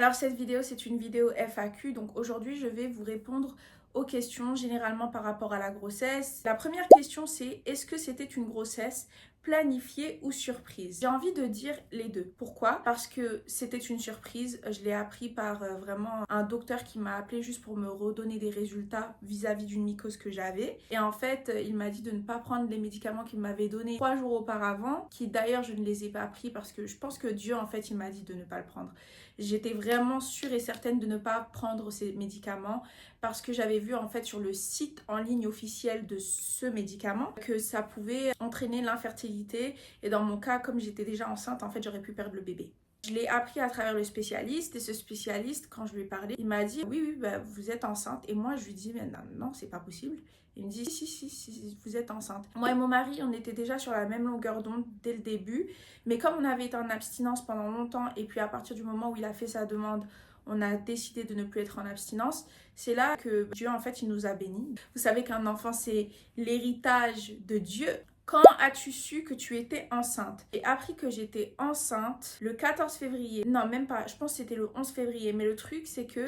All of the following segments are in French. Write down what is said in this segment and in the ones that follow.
Alors cette vidéo, c'est une vidéo FAQ, donc aujourd'hui je vais vous répondre aux questions généralement par rapport à la grossesse. La première question c'est: est-ce que c'était une grossesse planifiée ou surprise? J'ai envie de dire les deux. Pourquoi? Parce que c'était une surprise. Je l'ai appris par vraiment un docteur qui m'a appelé juste pour me redonner des résultats vis-à-vis d'une mycose que j'avais. Et en fait, il m'a dit de ne pas prendre les médicaments qu'il m'avait donnés 3 jours auparavant, qui d'ailleurs je ne les ai pas pris parce que je pense que Dieu en fait il m'a dit de ne pas le prendre. J'étais vraiment sûre et certaine de ne pas prendre ces médicaments parce que j'avais vu en fait sur le site en ligne officiel de ce médicament que ça pouvait entraîner l'infertilité, et dans mon cas, comme j'étais déjà enceinte, en fait j'aurais pu perdre le bébé. Je l'ai appris à travers le spécialiste, et ce spécialiste, quand je lui ai parlé, il m'a dit oui, bah, vous êtes enceinte. Et moi je lui dis mais non, non, c'est pas possible. Il me dit si, vous êtes enceinte. Moi et mon mari, on était déjà sur la même longueur d'onde dès le début, mais comme on avait été en abstinence pendant longtemps, et puis à partir du moment où il a fait sa demande, on a décidé de ne plus être en abstinence. C'est là que Dieu, en fait, il nous a bénis. Vous savez qu'un enfant, c'est l'héritage de Dieu. Quand as-tu su que tu étais enceinte? J'ai appris que j'étais enceinte le 14 février. Non, même pas. Je pense que c'était le 11 février. Mais le truc, c'est que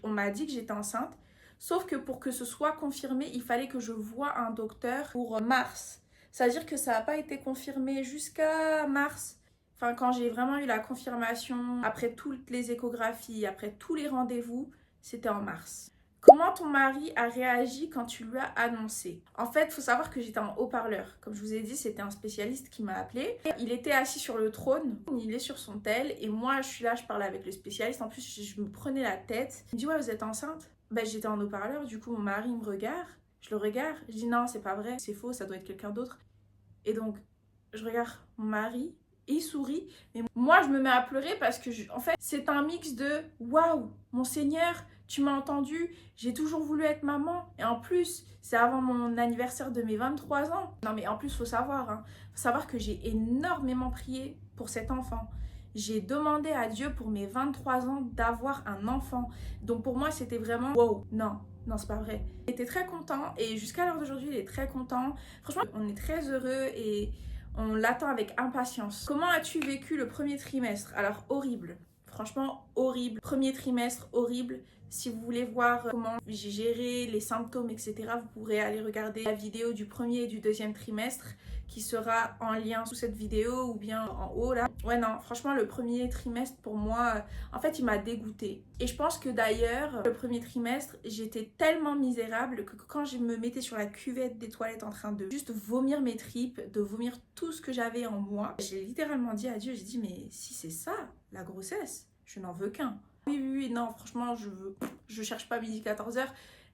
on m'a dit que j'étais enceinte. Sauf que pour que ce soit confirmé, il fallait que je voie un docteur pour mars. C'est-à-dire que ça n'a pas été confirmé jusqu'à mars. Enfin, quand j'ai vraiment eu la confirmation, après toutes les échographies, après tous les rendez-vous, c'était en mars. Comment ton mari a réagi quand tu lui as annoncé? En fait, il faut savoir que j'étais en haut-parleur. Comme je vous ai dit, c'était un spécialiste qui m'a appelé. Il était assis sur le trône, il est sur son tel, et moi, je suis là, je parlais avec le spécialiste. En plus, je me prenais la tête. Il me dit, ouais, vous êtes enceinte? Ben, j'étais en haut-parleur, du coup, mon mari me regarde. Je le regarde, je dis, non, c'est pas vrai, c'est faux, ça doit être quelqu'un d'autre. Et donc, je regarde mon mari, il sourit, mais moi je me mets à pleurer parce que en fait c'est un mix de waouh, mon Seigneur, tu m'as entendu, j'ai toujours voulu être maman, et en plus c'est avant mon anniversaire de mes 23 ans. Non mais en plus faut savoir que j'ai énormément prié pour cet enfant. J'ai demandé à Dieu pour mes 23 ans d'avoir un enfant. Donc pour moi c'était vraiment wow, non, c'est pas vrai. Il était très content, et jusqu'à l'heure d'aujourd'hui il est très content. Franchement on est très heureux et on l'attend avec impatience. Comment as-tu vécu le premier trimestre? Alors horrible, franchement horrible. Premier trimestre horrible. Si vous voulez voir comment j'ai géré les symptômes, etc., vous pourrez aller regarder la vidéo du premier et du deuxième trimestre qui sera en lien sous cette vidéo ou bien en haut là. Ouais non, franchement le premier trimestre pour moi, en fait il m'a dégoûtée. Et je pense que d'ailleurs, le premier trimestre, j'étais tellement misérable que quand je me mettais sur la cuvette des toilettes en train de juste vomir mes tripes, de vomir tout ce que j'avais en moi, j'ai littéralement dit à Dieu, j'ai dit mais si c'est ça, la grossesse, je n'en veux qu'un. Oui, non, franchement, je cherche pas midi 14h.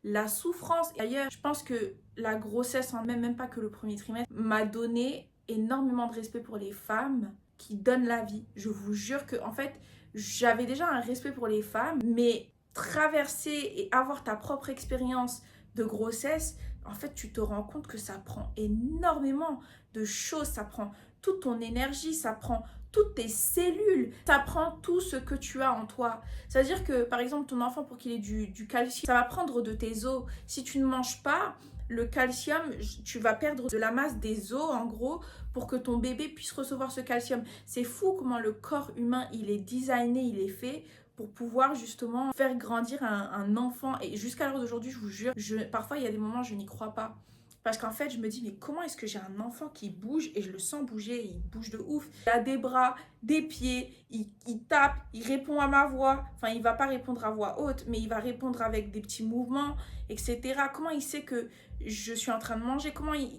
La souffrance, et d'ailleurs, je pense que la grossesse, même pas que le premier trimestre, m'a donné énormément de respect pour les femmes qui donnent la vie. Je vous jure que, en fait, j'avais déjà un respect pour les femmes, mais traverser et avoir ta propre expérience de grossesse, en fait, tu te rends compte que ça prend énormément de choses, ça prend toute ton énergie, ça prend toutes tes cellules, ça prend tout ce que tu as en toi. C'est-à-dire que, par exemple, ton enfant, pour qu'il ait du calcium, ça va prendre de tes os. Si tu ne manges pas le calcium, tu vas perdre de la masse des os, en gros, pour que ton bébé puisse recevoir ce calcium. C'est fou comment le corps humain, il est designé, il est fait pour pouvoir justement faire grandir un enfant. Et jusqu'à l'heure d'aujourd'hui, je vous jure, parfois il y a des moments où je n'y crois pas. Parce qu'en fait, je me dis, mais comment est-ce que j'ai un enfant qui bouge, et je le sens bouger, il bouge de ouf. Il a des bras, des pieds, il tape, il répond à ma voix. Enfin, il va pas répondre à voix haute, mais il va répondre avec des petits mouvements, etc. Comment il sait que je suis en train de manger?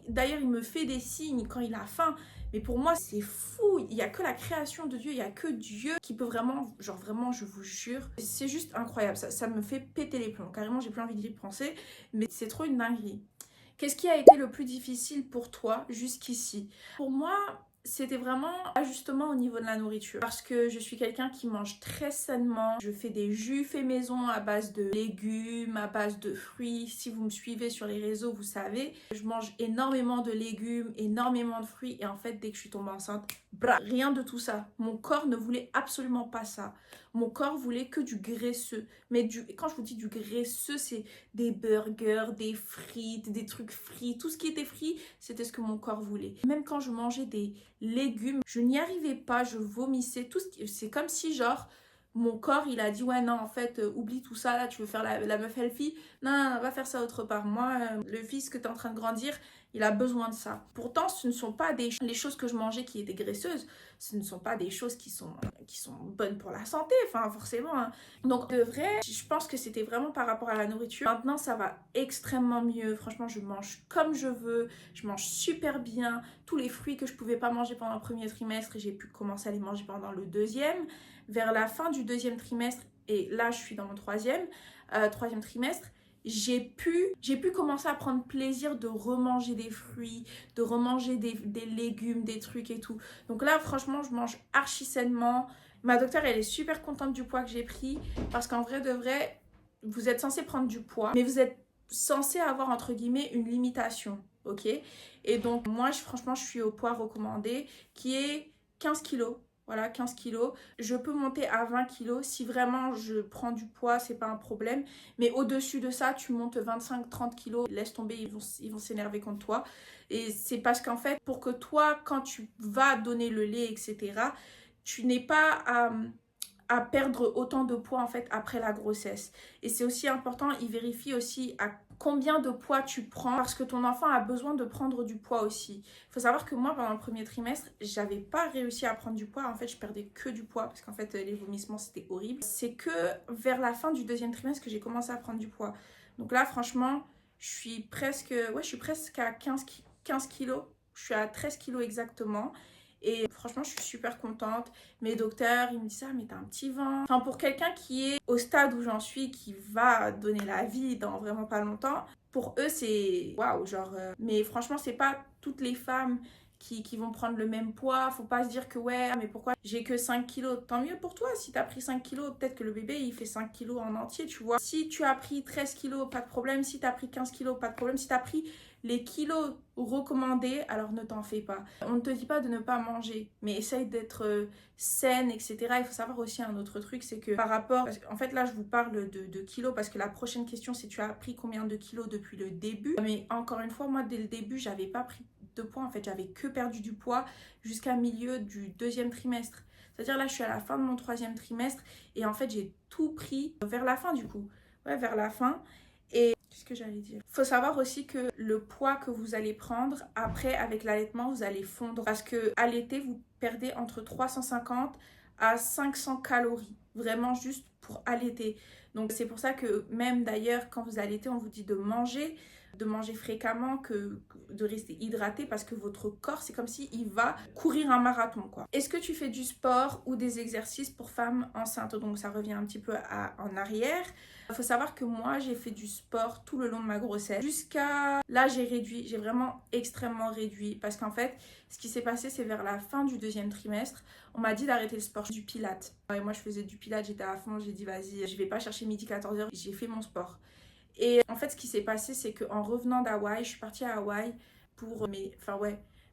D'ailleurs, il me fait des signes quand il a faim. Mais pour moi, c'est fou. Il n'y a que la création de Dieu, il n'y a que Dieu qui peut vraiment, genre vraiment, je vous jure, c'est juste incroyable. Ça me fait péter les plombs. Carrément, j'ai plus envie d'y penser, mais c'est trop une dinguerie. Qu'est-ce qui a été le plus difficile pour toi jusqu'ici? Pour moi, c'était vraiment l'ajustement au niveau de la nourriture. Parce que je suis quelqu'un qui mange très sainement. Je fais des jus faits maison à base de légumes, à base de fruits. Si vous me suivez sur les réseaux, vous savez. Je mange énormément de légumes, énormément de fruits. Et en fait, dès que je suis tombée enceinte, rien de tout ça. Mon corps ne voulait absolument pas ça. Mon corps voulait que du graisseux. Mais quand je vous dis du graisseux, c'est des burgers, des frites, des trucs frits. Tout ce qui était frit, c'était ce que mon corps voulait. Même quand je mangeais des légumes, je n'y arrivais pas, je vomissais. C'est comme si genre mon corps, il a dit, ouais, non, en fait, oublie tout ça, là, tu veux faire la meuf healthy. Non, non, non, va faire ça autre part. Moi, le fils que tu es en train de grandir, il a besoin de ça. Pourtant, ce ne sont pas les choses que je mangeais qui étaient graisseuses, ce ne sont pas des choses qui sont bonnes pour la santé, enfin, forcément. Hein. Donc, de vrai, je pense que c'était vraiment par rapport à la nourriture. Maintenant, ça va extrêmement mieux. Franchement, je mange comme je veux, je mange super bien. Tous les fruits que je pouvais pas manger pendant le premier trimestre, j'ai pu commencer à les manger pendant le deuxième. Vers la fin du deuxième trimestre, et là, je suis dans mon troisième trimestre, j'ai pu commencer à prendre plaisir de remanger des fruits, de remanger des légumes, des trucs et tout. Donc là, franchement, je mange archi sainement. Ma docteure, elle est super contente du poids que j'ai pris parce qu'en vrai de vrai, vous êtes censé prendre du poids, mais vous êtes censé avoir entre guillemets une limitation, ok? Et donc moi, franchement, je suis au poids recommandé qui est 15 kilos. Voilà, 15 kilos. Je peux monter à 20 kilos. Si vraiment je prends du poids, c'est pas un problème. Mais au-dessus de ça, tu montes 25-30 kilos. Laisse tomber, ils vont s'énerver contre toi. Et c'est parce qu'en fait, pour que toi, quand tu vas donner le lait, etc., tu n'es pas à perdre autant de poids en fait après la grossesse. Et c'est aussi important, il vérifie aussi à combien de poids tu prends parce que ton enfant a besoin de prendre du poids aussi. Il faut savoir que moi pendant le premier trimestre, j'avais pas réussi à prendre du poids. En fait, je perdais que du poids parce qu'en fait les vomissements c'était horrible. C'est que vers la fin du deuxième trimestre que j'ai commencé à prendre du poids. Donc là franchement, je suis presque à 15 kilos. Je suis à 13 kilos exactement. Et franchement, je suis super contente. Mes docteurs, ils me disent, ah, mais t'as un petit ventre. Enfin, pour quelqu'un qui est au stade où j'en suis, qui va donner la vie dans vraiment pas longtemps, pour eux, c'est waouh, genre. Mais franchement, c'est pas toutes les femmes qui vont prendre le même poids. Faut pas se dire que, ouais, mais pourquoi j'ai que 5 kilos? Tant mieux pour toi. Si t'as pris 5 kilos, peut-être que le bébé, il fait 5 kilos en entier, tu vois. Si tu as pris 13 kilos, pas de problème. Si t'as pris 15 kilos, pas de problème. Si t'as pris les kilos recommandés, alors ne t'en fais pas. On ne te dit pas de ne pas manger, mais essaye d'être saine, etc. Il faut savoir aussi un autre truc, c'est que par rapport... En fait, là, je vous parle de kilos parce que la prochaine question, c'est tu as pris combien de kilos depuis le début. Mais encore une fois, moi, dès le début, j'avais pas pris de poids. En fait, j'avais que perdu du poids jusqu'à milieu du deuxième trimestre. C'est-à-dire là, je suis à la fin de mon troisième trimestre et en fait, j'ai tout pris vers la fin du coup. Ouais, vers la fin. Et qu'est-ce que j'allais dire? Faut savoir aussi que le poids que vous allez prendre, après, avec l'allaitement, vous allez fondre. Parce que à l'été, vous perdez entre 350 à 500 calories. Vraiment juste pour allaiter. Donc c'est pour ça que même d'ailleurs, quand vous allaitez, on vous dit de manger fréquemment, de rester hydraté parce que votre corps, c'est comme s'il va courir un marathon, quoi. Est-ce que tu fais du sport ou des exercices pour femmes enceintes? Donc ça revient un petit peu en arrière. Il faut savoir que moi, j'ai fait du sport tout le long de ma grossesse. Jusqu'à là, j'ai vraiment extrêmement réduit parce qu'en fait, ce qui s'est passé, c'est vers la fin du deuxième trimestre, on m'a dit d'arrêter le sport, du pilates. Et moi, je faisais du pilates, j'étais à fond, j'ai dit vas-y, je vais pas chercher midi 14h, j'ai fait mon sport. Et en fait, ce qui s'est passé, c'est qu'en revenant d'Hawaï, je suis partie à Hawaï pour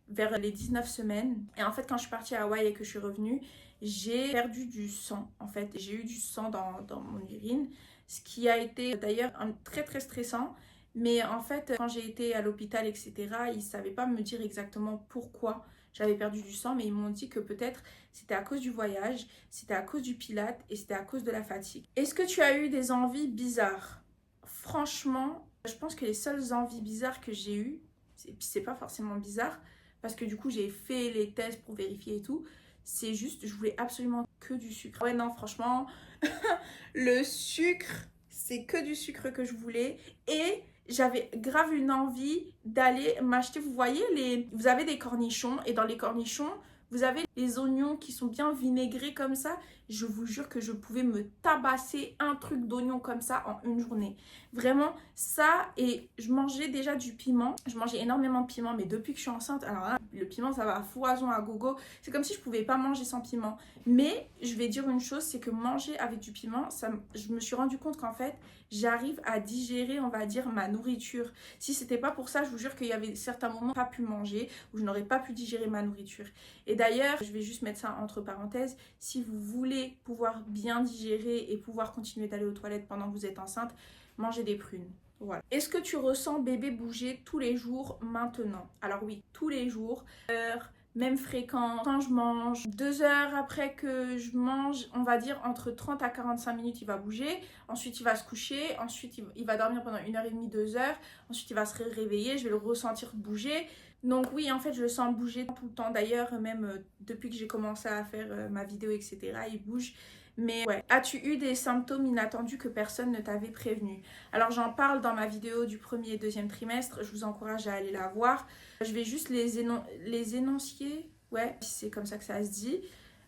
vers les 19 semaines. Et en fait, quand je suis partie à Hawaï et que je suis revenue, j'ai perdu du sang. En fait, j'ai eu du sang dans mon urine, ce qui a été d'ailleurs très très stressant. Mais en fait, quand j'ai été à l'hôpital, etc., ils ne savaient pas me dire exactement pourquoi j'avais perdu du sang, mais ils m'ont dit que peut-être c'était à cause du voyage, c'était à cause du pilate et c'était à cause de la fatigue. Est-ce que tu as eu des envies bizarres? Franchement, je pense que les seules envies bizarres que j'ai eues, c'est pas forcément bizarre, parce que du coup j'ai fait les tests pour vérifier et tout, c'est juste, je voulais absolument que du sucre. Ouais non, franchement, le sucre, c'est que du sucre que je voulais, et j'avais grave une envie d'aller m'acheter, vous avez des cornichons, et dans les cornichons, vous avez les oignons qui sont bien vinaigrés comme ça. Je vous jure que je pouvais me tabasser un truc d'oignon comme ça en une journée. Vraiment, ça, et je mangeais déjà du piment. Je mangeais énormément de piment, mais depuis que je suis enceinte, alors là, le piment, ça va à foison, à gogo. C'est comme si je pouvais pas manger sans piment. Mais je vais dire une chose, c'est que manger avec du piment, je me suis rendu compte qu'en fait, j'arrive à digérer, on va dire, ma nourriture. Si c'était pas pour ça, je vous jure qu'il y avait certains moments où je n'aurais pas pu manger, où je n'aurais pas pu digérer ma nourriture. Et d'ailleurs, je vais juste mettre ça entre parenthèses, si vous voulez pouvoir bien digérer et pouvoir continuer d'aller aux toilettes pendant que vous êtes enceinte, mangez des prunes. Voilà. Est-ce que tu ressens bébé bouger tous les jours maintenant? Alors oui, tous les jours. même fréquent. Quand je mange, 2 heures après que je mange, on va dire entre 30 à 45 minutes, il va bouger. Ensuite, il va se coucher. Ensuite, il va dormir pendant 1 heure et demie, 2 heures. Ensuite, il va se réveiller. Je vais le ressentir bouger. Donc oui, en fait, je le sens bouger tout le temps. D'ailleurs, même depuis que j'ai commencé à faire ma vidéo, etc., il bouge. Mais ouais, as-tu eu des symptômes inattendus que personne ne t'avait prévenu? Alors j'en parle dans ma vidéo du premier et deuxième trimestre, je vous encourage à aller la voir. Je vais juste les énoncier, ouais, c'est comme ça que ça se dit.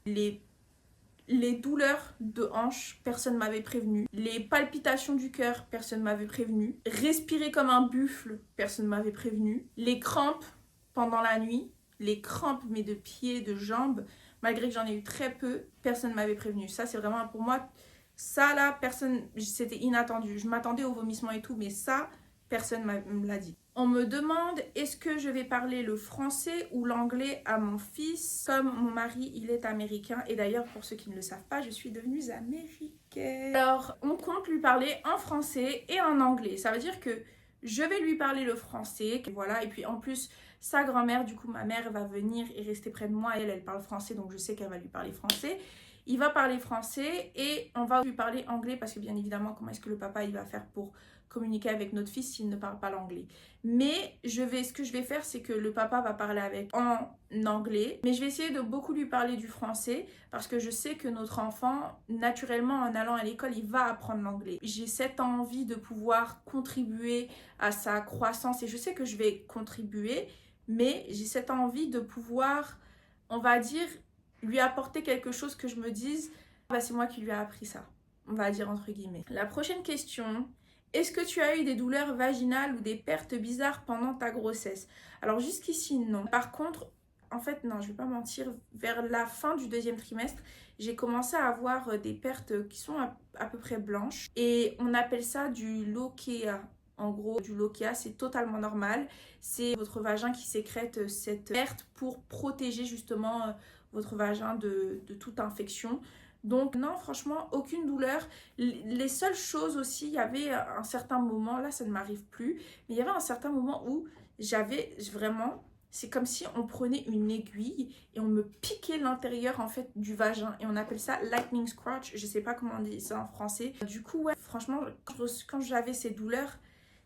Les douleurs de hanche, personne ne m'avait prévenu. Les palpitations du cœur, personne ne m'avait prévenu. Respirer comme un buffle, personne ne m'avait prévenu. Les crampes pendant la nuit, les crampes mais de pieds, de jambes, malgré que j'en ai eu très peu, personne ne m'avait prévenu. Ça, c'est vraiment pour moi, ça là, personne, c'était inattendu. Je m'attendais au vomissement et tout, mais ça, personne ne me l'a dit. On me demande, est-ce que je vais parler le français ou l'anglais à mon fils? Comme mon mari, il est américain. Et d'ailleurs, pour ceux qui ne le savent pas, je suis devenue américaine. Alors, on compte lui parler en français et en anglais. Ça veut dire que je vais lui parler le français. Voilà, et puis en plus, sa grand-mère, du coup, ma mère va venir et rester près de moi. Elle parle français, donc je sais qu'elle va lui parler français. Il va parler français et on va lui parler anglais parce que bien évidemment, comment est-ce que le papa il va faire pour communiquer avec notre fils s'il ne parle pas l'anglais. Mais ce que je vais faire, c'est que le papa va parler avec en anglais. Mais je vais essayer de beaucoup lui parler du français parce que je sais que notre enfant, naturellement, en allant à l'école, il va apprendre l'anglais. J'ai cette envie de pouvoir contribuer à sa croissance et je sais que je vais contribuer, mais j'ai cette envie de pouvoir, on va dire, lui apporter quelque chose que je me dise, bah, c'est moi qui lui ai appris ça, on va dire entre guillemets. La prochaine question, est-ce que tu as eu des douleurs vaginales ou des pertes bizarres pendant ta grossesse? Alors jusqu'ici non. Par contre, en fait non, je vais pas mentir, vers la fin du deuxième trimestre, j'ai commencé à avoir des pertes qui sont à peu près blanches et on appelle ça du lokéa. En gros, du lokéa, c'est totalement normal. C'est votre vagin qui sécrète cette perte pour protéger justement votre vagin de toute infection. Donc non, franchement, aucune douleur. Les seules choses aussi, il y avait un certain moment, là ça ne m'arrive plus, mais il y avait un certain moment où j'avais vraiment, c'est comme si on prenait une aiguille et on me piquait l'intérieur en fait du vagin. Et on appelle ça lightning scratch, je sais pas comment on dit ça en français. Du coup, ouais, franchement, quand j'avais ces douleurs,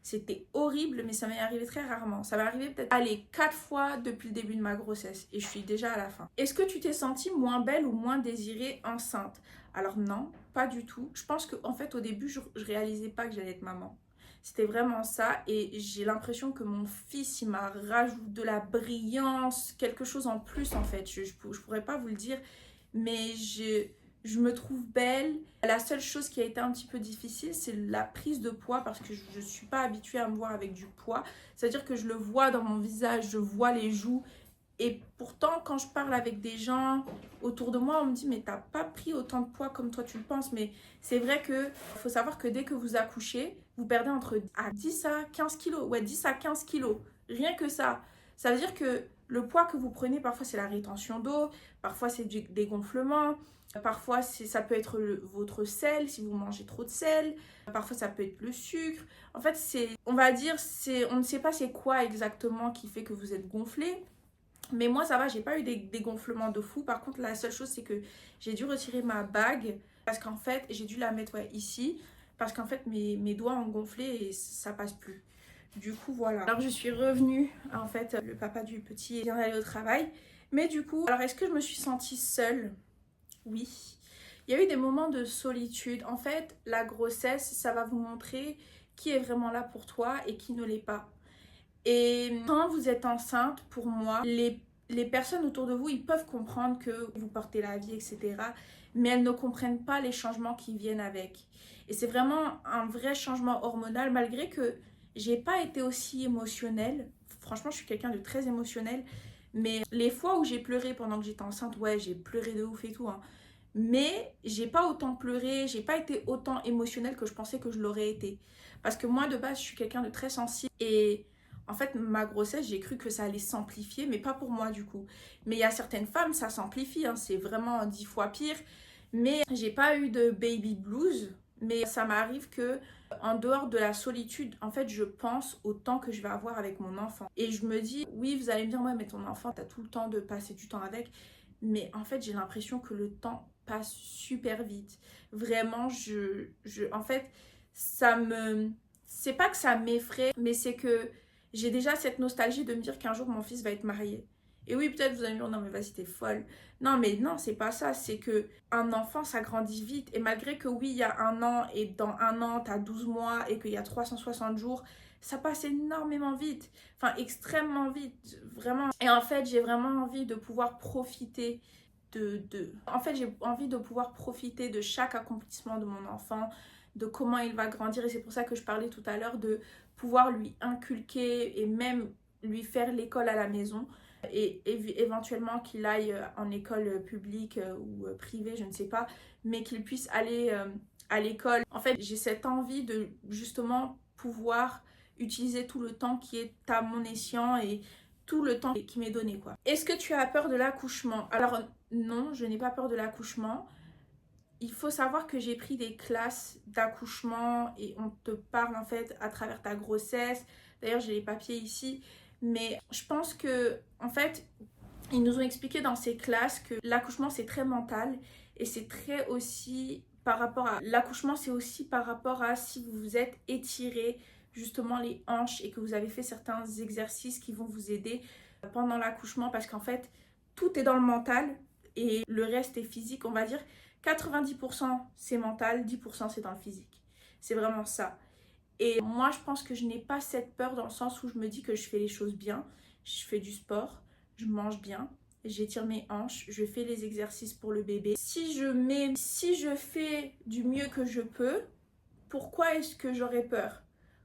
c'était horrible, mais ça m'est arrivé très rarement. Ça m'est arrivé peut-être, allez, 4 fois depuis le début de ma grossesse. Et je suis déjà à la fin. Est-ce que tu t'es sentie moins belle ou moins désirée enceinte? Alors non, pas du tout. Je pense qu'en fait, au début, je réalisais pas que j'allais être maman. C'était vraiment ça. Et j'ai l'impression que mon fils, il m'a rajouté de la brillance, quelque chose en plus en fait. Je pourrais pas vous le dire, mais je me trouve belle. La seule chose qui a été un petit peu difficile, c'est la prise de poids parce que je ne suis pas habituée à me voir avec du poids. C'est-à-dire que je le vois dans mon visage, je vois les joues. Et pourtant, quand je parle avec des gens autour de moi, on me dit « Mais t'as pas pris autant de poids comme toi tu le penses. » Mais c'est vrai qu'il faut savoir que dès que vous accouchez, vous perdez entre 10 à 15 kilos. Ouais, 10 à 15 kilos. Rien que ça. Ça veut dire que le poids que vous prenez, parfois c'est la rétention d'eau, parfois c'est des gonflements. Parfois, ça peut être votre sel, si vous mangez trop de sel. Parfois, ça peut être le sucre. En fait, on va dire, on ne sait pas c'est quoi exactement qui fait que vous êtes gonflé. Mais moi, ça va, j'ai pas eu des gonflements de fou. Par contre, la seule chose, c'est que j'ai dû retirer ma bague. Parce qu'en fait, j'ai dû la mettre ici. Parce qu'en fait, mes doigts ont gonflé et ça passe plus. Du coup, voilà. Alors, je suis revenue. En fait, le papa du petit vient d'aller au travail. Mais du coup, alors est-ce que je me suis sentie seule? Oui, il y a eu des moments de solitude. En fait, la grossesse, ça va vous montrer qui est vraiment là pour toi et qui ne l'est pas. Et quand vous êtes enceinte, pour moi, les personnes autour de vous, ils peuvent comprendre que vous portez la vie, etc. Mais elles ne comprennent pas les changements qui viennent avec. Et c'est vraiment un vrai changement hormonal, malgré que j'ai pas été aussi émotionnelle. Franchement, je suis quelqu'un de très émotionnel. Mais les fois où j'ai pleuré pendant que j'étais enceinte, ouais, j'ai pleuré de ouf et tout, hein. Mais j'ai pas autant pleuré, j'ai pas été autant émotionnelle que je pensais que je l'aurais été. Parce que moi, de base, je suis quelqu'un de très sensible. Et en fait, ma grossesse, j'ai cru que ça allait s'amplifier, mais pas pour moi du coup. Mais il y a certaines femmes, ça s'amplifie, hein, c'est vraiment 10 fois pire. Mais j'ai pas eu de baby blues. Mais ça m'arrive que en dehors de la solitude, en fait, je pense au temps que je vais avoir avec mon enfant. Et je me dis, oui, vous allez me dire, ouais, mais ton enfant, t'as tout le temps de passer du temps avec. Mais en fait, j'ai l'impression que le temps passe super vite. Vraiment, en fait, ça me... C'est pas que ça m'effraie, mais c'est que j'ai déjà cette nostalgie de me dire qu'un jour, mon fils va être marié. Et oui, peut-être vous allez me dire, non, mais vas-y, t'es folle. Non, mais non, c'est pas ça. C'est que un enfant, ça grandit vite. Et malgré que oui, il y a un an, et dans un an, t'as 12 mois, et qu'il y a 360 jours, ça passe énormément vite. Enfin, extrêmement vite. Vraiment. Et en fait, j'ai vraiment envie de pouvoir profiter En fait, j'ai envie de pouvoir profiter de chaque accomplissement de mon enfant, de comment il va grandir. Et c'est pour ça que je parlais tout à l'heure de pouvoir lui inculquer et même lui faire l'école à la maison et éventuellement qu'il aille en école publique ou privée, je ne sais pas, mais qu'il puisse aller à l'école. En fait, j'ai cette envie de justement pouvoir utiliser tout le temps qui est à mon escient et tout le temps qui m'est donné, quoi. Est-ce que tu as peur de l'accouchement? Alors non, je n'ai pas peur de l'accouchement. Il faut savoir que j'ai pris des classes d'accouchement et on te parle en fait à travers ta grossesse. D'ailleurs, j'ai les papiers ici. Mais je pense que, en fait, ils nous ont expliqué dans ces classes que l'accouchement, c'est très mental. Et c'est très aussi par rapport à... L'accouchement, c'est aussi par rapport à si vous vous êtes étiré justement les hanches et que vous avez fait certains exercices qui vont vous aider pendant l'accouchement. Parce qu'en fait, tout est dans le mental et le reste est physique, on va dire. 90% c'est mental, 10% c'est dans le physique. C'est vraiment ça. Et moi, je pense que je n'ai pas cette peur dans le sens où je me dis que je fais les choses bien. Je fais du sport, je mange bien, j'étire mes hanches, je fais les exercices pour le bébé. Si je fais du mieux que je peux, pourquoi est-ce que j'aurais peur?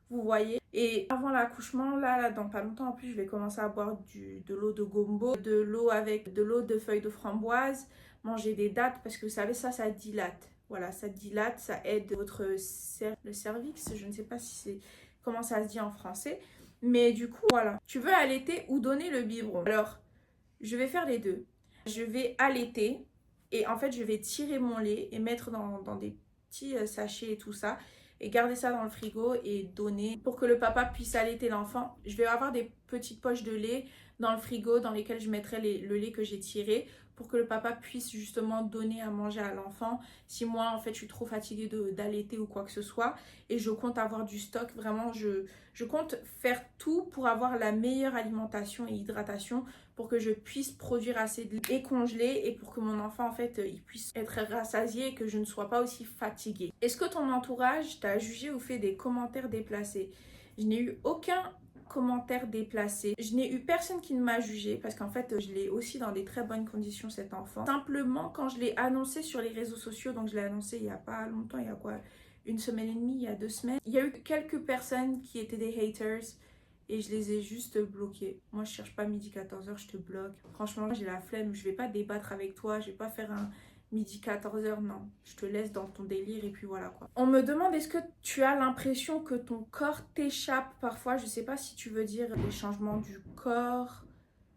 Vous voyez? Et avant l'accouchement, là, dans pas longtemps, en plus, je vais commencer à boire de l'eau de gombo, de l'eau avec de l'eau de feuilles de framboise, manger des dattes, parce que vous savez, ça dilate. Voilà, ça dilate, ça aide le cervix, je ne sais pas si c'est comment ça se dit en français. Mais du coup, voilà. Tu veux allaiter ou donner le biberon? Alors, je vais faire les deux. Je vais allaiter et en fait, je vais tirer mon lait et mettre dans des petits sachets et tout ça et garder ça dans le frigo et donner pour que le papa puisse allaiter l'enfant. Je vais avoir des petites poches de lait dans le frigo dans lesquelles je mettrai le lait que j'ai tiré pour que le papa puisse justement donner à manger à l'enfant. Si moi, en fait, je suis trop fatiguée d'allaiter ou quoi que ce soit et je compte avoir du stock, vraiment, je compte faire tout pour avoir la meilleure alimentation et hydratation pour que je puisse produire assez de lait et congeler et pour que mon enfant, en fait, il puisse être rassasié et que je ne sois pas aussi fatiguée. Est-ce que ton entourage t'a jugé ou fait des commentaires déplacés? Je n'ai eu aucun commentaire déplacé. Je n'ai eu personne qui ne m'a jugé parce qu'en fait, je l'ai aussi dans des très bonnes conditions, cet enfant. Simplement, quand je l'ai annoncé sur les réseaux sociaux, donc je l'ai annoncé il n'y a pas longtemps, il y a quoi, une semaine et demie, il y a 2 semaines, il y a eu quelques personnes qui étaient des haters et je les ai juste bloqués. Moi, je cherche pas midi 14h, je te bloque. Franchement, j'ai la flemme, je vais pas débattre avec toi, je vais pas faire un midi 14h, non. Je te laisse dans ton délire et puis voilà quoi. On me demande est-ce que tu as l'impression que ton corps t'échappe parfois? Je sais pas si tu veux dire les changements du corps.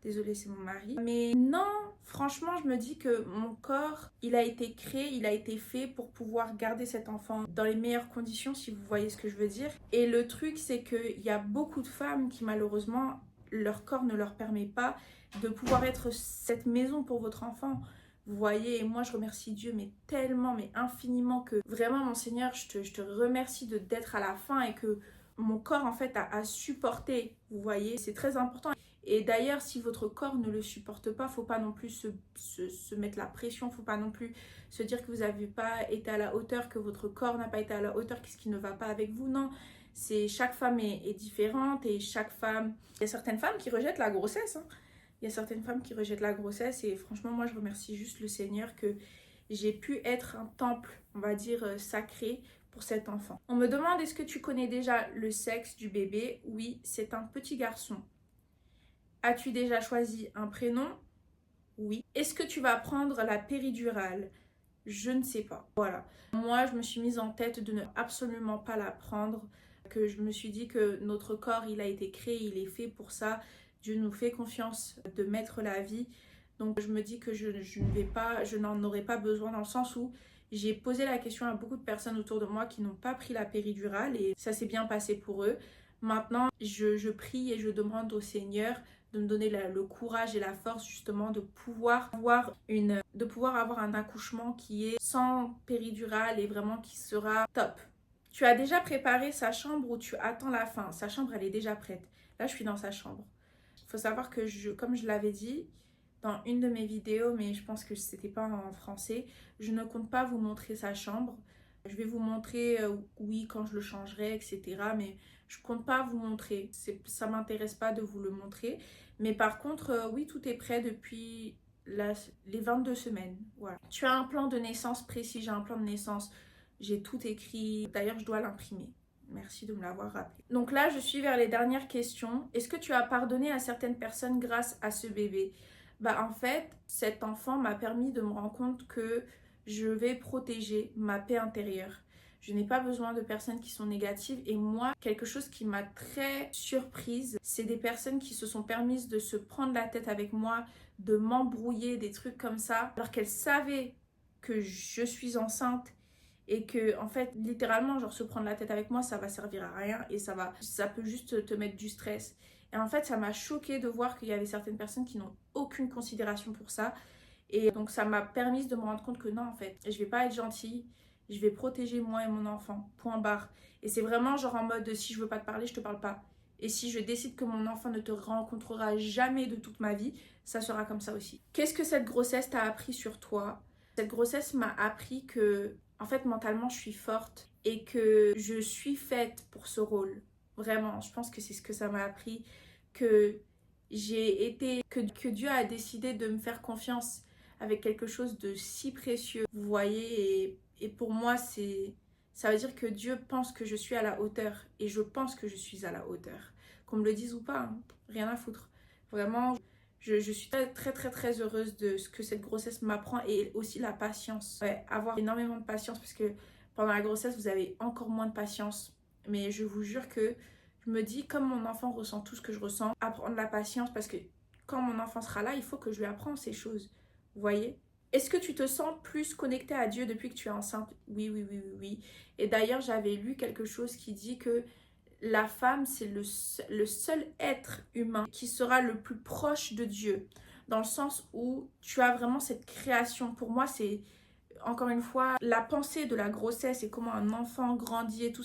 Désolée, c'est mon mari. Mais non, franchement, je me dis que mon corps, il a été créé, il a été fait pour pouvoir garder cet enfant dans les meilleures conditions, si vous voyez ce que je veux dire. Et le truc, c'est qu'il y a beaucoup de femmes qui, malheureusement, leur corps ne leur permet pas de pouvoir être cette maison pour votre enfant. Vous voyez, et moi, je remercie Dieu, mais tellement, mais infiniment que vraiment, mon Seigneur, je te remercie d'être à la fin et que mon corps, en fait, a supporté. Vous voyez, c'est très important. Et d'ailleurs, si votre corps ne le supporte pas, faut pas non plus se mettre la pression, faut pas non plus se dire que vous n'avez pas été à la hauteur, que votre corps n'a pas été à la hauteur, qu'est-ce qui ne va pas avec vous. Non, chaque femme est différente et chaque femme... Il y a certaines femmes qui rejettent la grossesse, hein. Il y a certaines femmes qui rejettent la grossesse et franchement, moi, je remercie juste le Seigneur que j'ai pu être un temple, on va dire, sacré pour cet enfant. On me demande, est-ce que tu connais déjà le sexe du bébé? Oui, c'est un petit garçon. As-tu déjà choisi un prénom? Oui. Est-ce que tu vas prendre la péridurale? Je ne sais pas. Voilà. Moi, je me suis mise en tête de ne absolument pas la prendre. Que je me suis dit que notre corps, il a été créé, il est fait pour ça. Dieu nous fait confiance de mettre la vie. Donc, je me dis que je n'en aurai pas besoin dans le sens où J'ai posé la question à beaucoup de personnes autour de moi qui n'ont pas pris la péridurale et ça s'est bien passé pour eux. Maintenant, je prie et je demande au Seigneur de me donner le courage et la force justement de pouvoir avoir un accouchement qui est sans péridurale et vraiment qui sera top. Tu as déjà préparé sa chambre ou tu attends la fin? Sa chambre, elle est déjà prête. Là, je suis dans sa chambre. Il faut savoir que, comme je l'avais dit dans une de mes vidéos, mais je pense que c'était pas en français, je ne compte pas vous montrer sa chambre. Je vais vous montrer, oui, quand je le changerai, etc. Mais je compte pas vous montrer. Ça m'intéresse pas de vous le montrer. Mais par contre, oui, tout est prêt depuis les 22 semaines. Voilà. Tu as un plan de naissance précis? J'ai un plan de naissance. J'ai tout écrit. D'ailleurs, je dois l'imprimer. Merci de me l'avoir rappelé. Donc là, je suis vers les dernières questions. Est-ce que tu as pardonné à certaines personnes grâce à ce bébé? Bah en fait, cet enfant m'a permis de me rendre compte que je vais protéger ma paix intérieure. Je n'ai pas besoin de personnes qui sont négatives. Et moi, quelque chose qui m'a très surprise, c'est des personnes qui se sont permises de se prendre la tête avec moi, de m'embrouiller, des trucs comme ça, alors qu'elles savaient que je suis enceinte et que en fait littéralement genre se prendre la tête avec moi ça va servir à rien et ça peut juste te mettre du stress. Et en fait ça m'a choquée de voir qu'il y avait certaines personnes qui n'ont aucune considération pour ça et donc ça m'a permis de me rendre compte que non en fait je vais pas être gentille, je vais protéger moi et mon enfant, point barre. Et c'est vraiment genre en mode si je veux pas te parler je te parle pas, et si je décide que mon enfant ne te rencontrera jamais de toute ma vie, ça sera comme ça aussi. Qu'est-ce que cette grossesse t'a appris sur toi? Cette grossesse m'a appris que en fait, mentalement, je suis forte et que je suis faite pour ce rôle. Vraiment, je pense que c'est ce que ça m'a appris, que que Dieu a décidé de me faire confiance avec quelque chose de si précieux. Vous voyez, et pour moi, ça veut dire que Dieu pense que je suis à la hauteur et je pense que je suis à la hauteur. Qu'on me le dise ou pas, hein, rien à foutre. Vraiment, je suis très très très très heureuse de ce que cette grossesse m'apprend et aussi la patience. Ouais, avoir énormément de patience parce que pendant la grossesse, vous avez encore moins de patience. Mais je vous jure que je me dis, comme mon enfant ressent tout ce que je ressens, apprendre la patience parce que quand mon enfant sera là, il faut que je lui apprenne ces choses. Vous voyez? Est-ce que tu te sens plus connectée à Dieu depuis que tu es enceinte? Oui, oui, oui, oui, oui. Et d'ailleurs, j'avais lu quelque chose qui dit que la femme, c'est le seul être humain qui sera le plus proche de Dieu. Dans le sens où tu as vraiment cette création. Pour moi, c'est, encore une fois, la pensée de la grossesse et comment un enfant grandit et tout,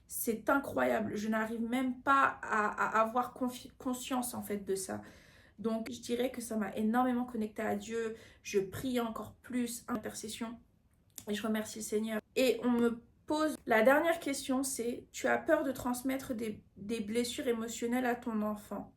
c'est incroyable. Je n'arrive même pas à avoir conscience en fait de ça. Donc, je dirais que ça m'a énormément connectée à Dieu. Je prie encore plus, intercession. Et je remercie le Seigneur. Et on me pose la dernière question, c'est: tu as peur de transmettre des blessures émotionnelles à ton enfant?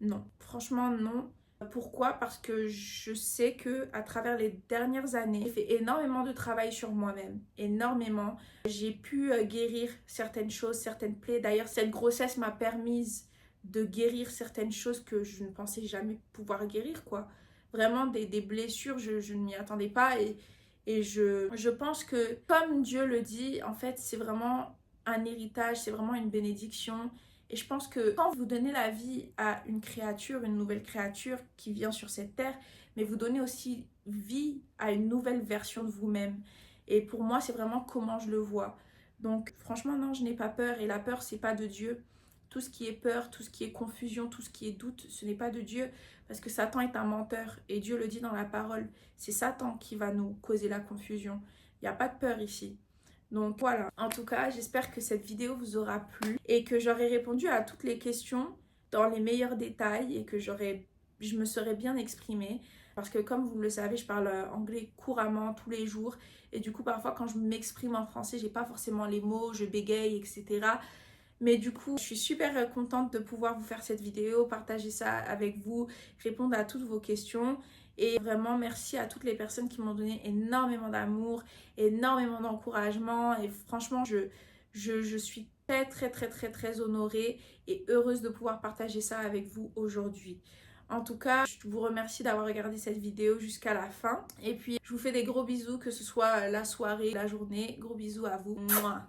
Non, franchement non. Pourquoi? Parce que je sais que à travers les dernières années, j'ai fait énormément de travail sur moi-même, énormément. J'ai pu guérir certaines choses, certaines plaies. D'ailleurs, cette grossesse m'a permise de guérir certaines choses que je ne pensais jamais pouvoir guérir, quoi. Vraiment des blessures, je ne m'y attendais pas et je pense que comme Dieu le dit, en fait, c'est vraiment un héritage, c'est vraiment une bénédiction. Et je pense que quand vous donnez la vie à une créature, une nouvelle créature qui vient sur cette terre, mais vous donnez aussi vie à une nouvelle version de vous-même. Et pour moi, c'est vraiment comment je le vois. Donc franchement, non, je n'ai pas peur. Et la peur, c'est pas de Dieu. Tout ce qui est peur, tout ce qui est confusion, tout ce qui est doute, ce n'est pas de Dieu. Parce que Satan est un menteur. Et Dieu le dit dans la parole. C'est Satan qui va nous causer la confusion. Il n'y a pas de peur ici. Donc voilà, en tout cas, j'espère que cette vidéo vous aura plu et que j'aurai répondu à toutes les questions dans les meilleurs détails et que je me serais bien exprimée. Parce que comme vous le savez, je parle anglais couramment tous les jours. Et du coup, parfois, quand je m'exprime en français, j'ai pas forcément les mots, je bégaye, etc. Mais du coup, je suis super contente de pouvoir vous faire cette vidéo, partager ça avec vous, répondre à toutes vos questions. Et vraiment, merci à toutes les personnes qui m'ont donné énormément d'amour, énormément d'encouragement. Et franchement, je suis très, très, très, très, très honorée et heureuse de pouvoir partager ça avec vous aujourd'hui. En tout cas, je vous remercie d'avoir regardé cette vidéo jusqu'à la fin. Et puis, je vous fais des gros bisous, que ce soit la soirée, la journée. Gros bisous à vous. Mouah.